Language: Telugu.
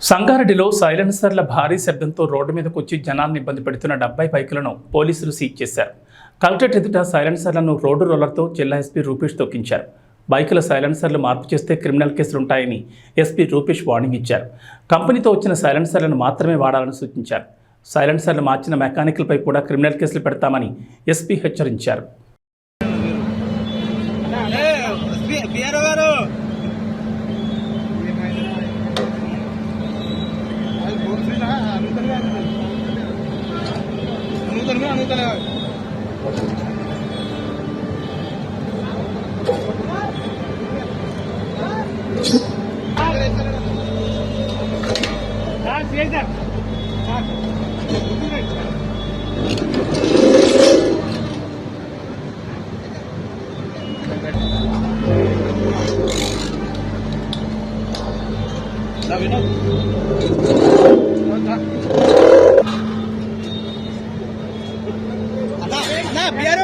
సంగారెడ్డిలో సైలెన్సర్ల భారీ శబ్దంతో రోడ్డు మీదకు వచ్చి జనాలను ఇబ్బంది పెడుతున్న 70 బైకులను పోలీసులు సీజ్ చేశారు. కలెక్టరేట్ ఎదుట సైలెన్సర్లను రోడ్డు రోలర్తో జిల్లా ఎస్పీ రూపేష్ తొక్కించారు. బైకుల సైలెన్సర్లు మార్పు చేస్తే క్రిమినల్ కేసులుంటాయని ఎస్పీ రూపేష్ వార్నింగ్ ఇచ్చారు. కంపెనీతో వచ్చిన సైలెన్సర్లను మాత్రమే వాడాలని సూచించారు. సైలెన్సర్లు మార్చిన మెకానికల్పై కూడా క్రిమినల్ కేసులు పెడతామని ఎస్పీ హెచ్చరించారు. Biar